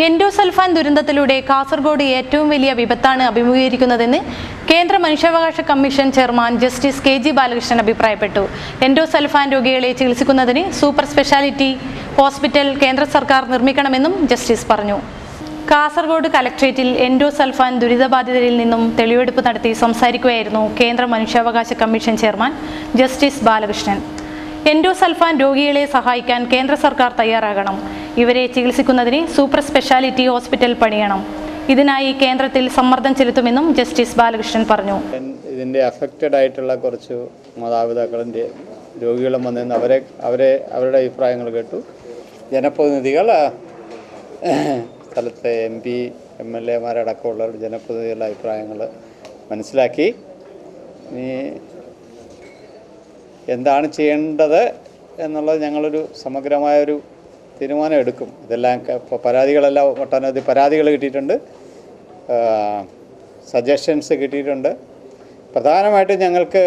Endosulfan ദുരന്തത്തിലൂടെ Kasaragod ഏറ്റവും വലിയ വിപത്താണ് അഭിമുഖീകരിക്കുന്നതെന്ന് കേന്ദ്ര മനുഷ്യാവകാശ commission chairman justice K G Balakrishnan അഭിപ്രായപ്പെട്ടു. എൻഡോസൾഫാൻ രോഗികളെ ചികിത്സിക്കുന്നതിന് സൂപ്പർ സ്പെഷ്യാലിറ്റി ഹോസ്പിറ്റൽ കേന്ദ്ര സർക്കാർ നിർമ്മിക്കണമെന്നും ജസ്റ്റിസ് പറഞ്ഞു. കാസർഗോഡ് കലക്ട്രേറ്റിൽ എൻഡോസൾഫാൻ ദുരിതബാധിതരിൽ നിന്നും തെളിവെടുപ്പ് നടത്തി സംസാരിക്കുകയായിരുന്നു കേന്ദ്ര മനുഷ്യാവകാശ commission chairman justice Balakrishnan. Endosulfan രോഗികളെ സഹായിക്കാൻ കേന്ദ്ര സർക്കാർ തയ്യാറാകണം. ഇവരെ ചികിത്സിക്കുന്നതിന് സൂപ്പർ സ്പെഷ്യാലിറ്റി ഹോസ്പിറ്റൽ പണിയണം. ഇതിനായി കേന്ദ്രത്തിൽ സമ്മർദ്ദം ചെലുത്തുമെന്നും ജസ്റ്റിസ് ബാലകൃഷ്ണൻ പറഞ്ഞു. ഇതിൻ്റെ അഫക്റ്റഡ് ആയിട്ടുള്ള കുറച്ച് മാതാപിതാക്കളിൻ്റെ രോഗികളും വന്നിരുന്നു. അവരുടെ അഭിപ്രായങ്ങൾ കേട്ടു. ജനപ്രതിനിധികൾ, സ്ഥലത്തെ MP, MLA മാരടക്കമുള്ള ജനപ്രതിനിധികളുടെ അഭിപ്രായങ്ങൾ മനസ്സിലാക്കി ഇനി എന്താണ് ചെയ്യേണ്ടത് എന്നുള്ളത് ഞങ്ങളൊരു സമഗ്രമായൊരു തീരുമാനം എടുക്കും. ഇതെല്ലാം പരാതികളെല്ലാം ഒട്ടനവധി പരാതികൾ കിട്ടിയിട്ടുണ്ട്, സജഷൻസ് കിട്ടിയിട്ടുണ്ട്. പ്രധാനമായിട്ടും ഞങ്ങൾക്ക്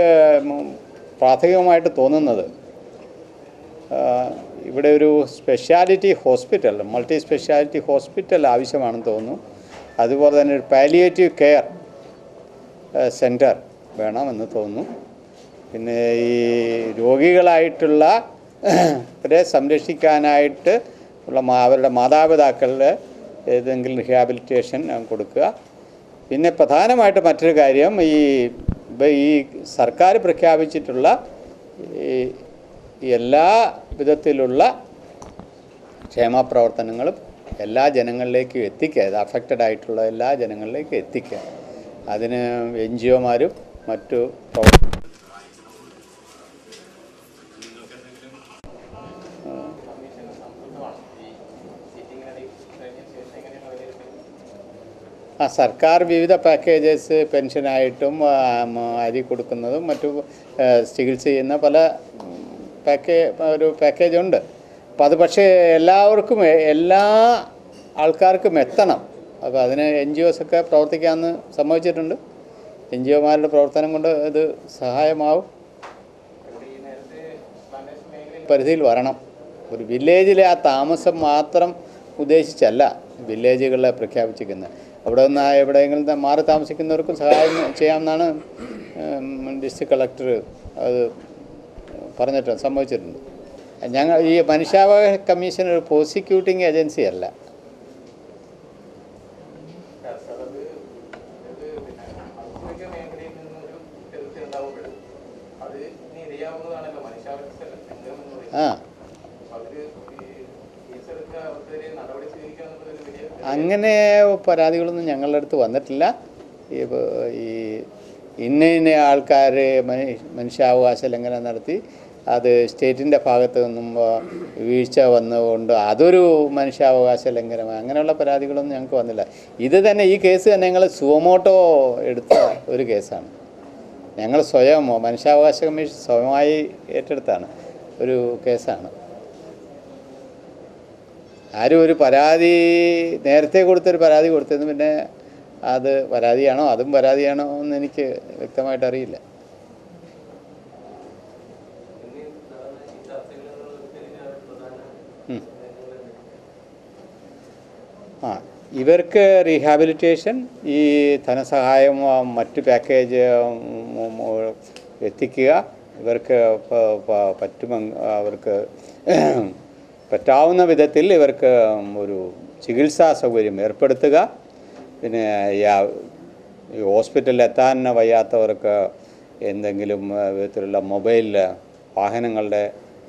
പ്രാഥമികമായിട്ട് തോന്നുന്നത് ഇവിടെ ഒരു speciality hospital, multi speciality hospital ആവശ്യമാണെന്ന് തോന്നുന്നു. അതുപോലെ തന്നെ ഒരു പാലിയേറ്റീവ് കെയർ സെൻറ്റർ വേണമെന്ന് തോന്നുന്നു. പിന്നെ ഈ രോഗികളായിട്ടുള്ളവരെ സംരക്ഷിക്കാനായിട്ട് ഉള്ള അവരുടെ മാതാപിതാക്കളുടെ ഏതെങ്കിലും റിഹാബിലിറ്റേഷൻ കൊടുക്കുക. പിന്നെ പ്രധാനമായിട്ട് മറ്റൊരു കാര്യം, ഈ സർക്കാർ പ്രഖ്യാപിച്ചിട്ടുള്ള എല്ലാ വിധത്തിലുള്ള ക്ഷേമപ്രവർത്തനങ്ങളും എല്ലാ ജനങ്ങളിലേക്കും എത്തിക്കുക, ഇത് അഫക്റ്റഡ് ആയിട്ടുള്ള എല്ലാ ജനങ്ങളിലേക്കും എത്തിക്കുക. അതിന് NGOമാരും മറ്റു സർക്കാർ വിവിധ പാക്കേജസ്, പെൻഷനായിട്ടും അരി കൊടുക്കുന്നതും മറ്റു ചികിത്സ ചെയ്യുന്ന പല പാക്കേജുണ്ട്. അപ്പോൾ അത് പക്ഷേ എല്ലാവർക്കും എല്ലാ ആൾക്കാർക്കും എത്തണം. അപ്പോൾ അതിന് NGOs ഒക്കെ പ്രവർത്തിക്കാമെന്ന് സമ്മതിച്ചിട്ടുണ്ട്. NGOമാരുടെ പ്രവർത്തനം കൊണ്ട് ഇത് സഹായമാവും. പരിധിയിൽ വരണം. ഒരു വില്ലേജിലെ ആ താമസം മാത്രം ഉദ്ദേശിച്ചല്ല വില്ലേജുകളെ പ്രഖ്യാപിച്ചിരിക്കുന്നത്. അവിടെ നിന്ന് എവിടെയെങ്കിലും മാറി താമസിക്കുന്നവർക്കും സഹായം ചെയ്യാമെന്നാണ് ഡിസ്ട്രിക്ട് കളക്ടർ അത് പറഞ്ഞിട്ടുണ്ട്, സമ്മതിച്ചിട്ടുണ്ട്. ഞങ്ങൾ ഈ മനുഷ്യാവകാശ കമ്മീഷൻ ഒരു പ്രോസിക്യൂട്ടിംഗ് ഏജൻസി അല്ല. അങ്ങനെ പരാതികളൊന്നും ഞങ്ങളുടെ അടുത്ത് വന്നിട്ടില്ല. ഈ ഇന്ന ആൾക്കാർ മനുഷ്യാവകാശ ലംഘനം നടത്തി അത് സ്റ്റേറ്റിൻ്റെ ഭാഗത്തു നിന്നും വീഴ്ച വന്നുകൊണ്ട് അതൊരു മനുഷ്യാവകാശ ലംഘനമാണ്, അങ്ങനെയുള്ള പരാതികളൊന്നും ഞങ്ങൾക്ക് വന്നില്ല. ഇത് തന്നെ, ഈ കേസ് തന്നെ ഞങ്ങൾ സുമോട്ടോ എടുത്ത ഒരു കേസാണ്. ഞങ്ങൾ സ്വയം, മനുഷ്യാവകാശ കമ്മീഷൻ സ്വയമായി ഏറ്റെടുത്താണ് ഒരു കേസാണ്. ആരും ഒരു പരാതി നേരത്തെ കൊടുത്തൊരു പരാതി കൊടുത്തിരുന്നു, പിന്നെ അത് പരാതിയാണോ അതും പരാതിയാണോ എന്ന് എനിക്ക് വ്യക്തമായിട്ട് അറിയില്ല. ഇവർക്ക് റീഹാബിലിറ്റേഷൻ, ഈ ധനസഹായം, മറ്റ് പാക്കേജ് എത്തിക്കുക, ഇവർക്ക് അവർക്ക് പറ്റാവുന്ന വിധത്തിൽ ഇവർക്ക് ഒരു ചികിത്സാ സൗകര്യം ഏർപ്പെടുത്തുക. പിന്നെ ഈ ഹോസ്പിറ്റലിൽ എത്താൻ വയ്യാത്തവർക്ക് എന്തെങ്കിലും വിധത്തിലുള്ള മൊബൈൽ വാഹനങ്ങളുടെ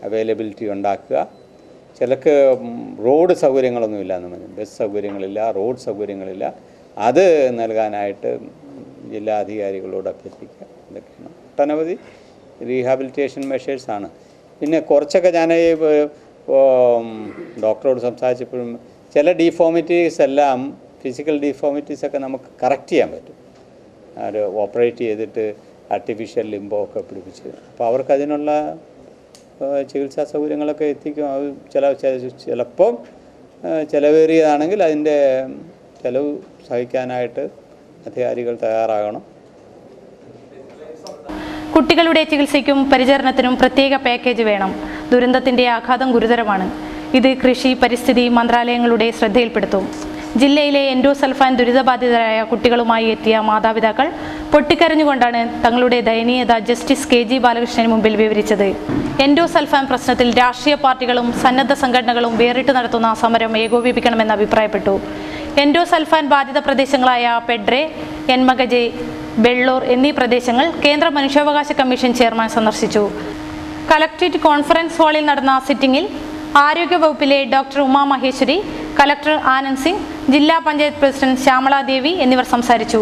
അവൈലബിലിറ്റി ഉണ്ടാക്കുക. ചിലർക്ക് റോഡ് സൗകര്യങ്ങളൊന്നുമില്ല എന്ന് പറഞ്ഞു, ബസ് സൗകര്യങ്ങളില്ല, റോഡ് സൗകര്യങ്ങളില്ല, അത് നൽകാനായിട്ട് ജില്ലാധികാരികളോട് അഭ്യർത്ഥിക്കുക. ഇതൊക്കെയാണ് ഒട്ടനവധി റീഹാബിലിറ്റേഷൻ മെഷേഴ്സാണ്. പിന്നെ കുറച്ചൊക്കെ ഞാൻ ഡോക്ടറോട് സംസാരിച്ചപ്പോഴും ചില ഡിഫോമിറ്റീസ് എല്ലാം, ഫിസിക്കൽ ഡിഫോമിറ്റീസൊക്കെ നമുക്ക് കറക്റ്റ് ചെയ്യാൻ പറ്റും. അത് ഓപ്പറേറ്റ് ചെയ്തിട്ട് ആർട്ടിഫിഷ്യൽ ലിംബോ ഒക്കെ പിടിപ്പിച്ച്, അപ്പോൾ അവർക്ക് അതിനുള്ള ചികിത്സാ സൗകര്യങ്ങളൊക്കെ എത്തിക്കും. അത് ചിലപ്പം ചിലവേറിയതാണെങ്കിൽ അതിൻ്റെ ചിലവ് സഹിക്കാനായിട്ട് അധികാരികൾ തയ്യാറാകണം. കുട്ടികളുടെ ചികിത്സയ്ക്കും പരിചരണത്തിനും പ്രത്യേക പാക്കേജ് വേണം. ദുരന്തത്തിന്റെ ആഘാതം ഗുരുതരമാണ്. ഇത് കൃഷി പരിസ്ഥിതി മന്ത്രാലയങ്ങളുടെ ശ്രദ്ധയിൽപ്പെടുത്തും. ജില്ലയിലെ എൻഡോസൾഫാൻ ദുരിതബാധിതരായ കുട്ടികളുമായി എത്തിയ മാതാപിതാക്കൾ പൊട്ടിക്കരഞ്ഞുകൊണ്ടാണ് തങ്ങളുടെ ദയനീയത ജസ്റ്റിസ് KG ബാലകൃഷ്ണന് മുമ്പിൽ വിവരിച്ചത്. എൻഡോസൾഫാൻ പ്രശ്നത്തിൽ രാഷ്ട്രീയ പാർട്ടികളും സന്നദ്ധ സംഘടനകളും വേറിട്ട് നടത്തുന്ന സമരം ഏകോപിപ്പിക്കണമെന്ന് അഭിപ്രായപ്പെട്ടു. എൻഡോസൾഫാൻ ബാധിത പ്രദേശങ്ങളായ പെഡ്രെ, എൻമകജെ, വെള്ളൂർ എന്നീ പ്രദേശങ്ങൾ കേന്ദ്ര മനുഷ്യാവകാശ കമ്മീഷൻ ചെയർമാൻ സന്ദർശിച്ചു. കളക്ട്രേറ്റ് കോൺഫറൻസ് ഹാളിൽ നടന്ന സിറ്റിംഗിൽ ആരോഗ്യവകുപ്പിലെ ഡോക്ടർ ഉമാ മഹേശ്വരി, കളക്ടർ ആനന്ദ് സിംഗ്, ജില്ലാ പഞ്ചായത്ത് പ്രസിഡന്റ് ശ്യാമള ദേവി എന്നിവർ സംസാരിച്ചു.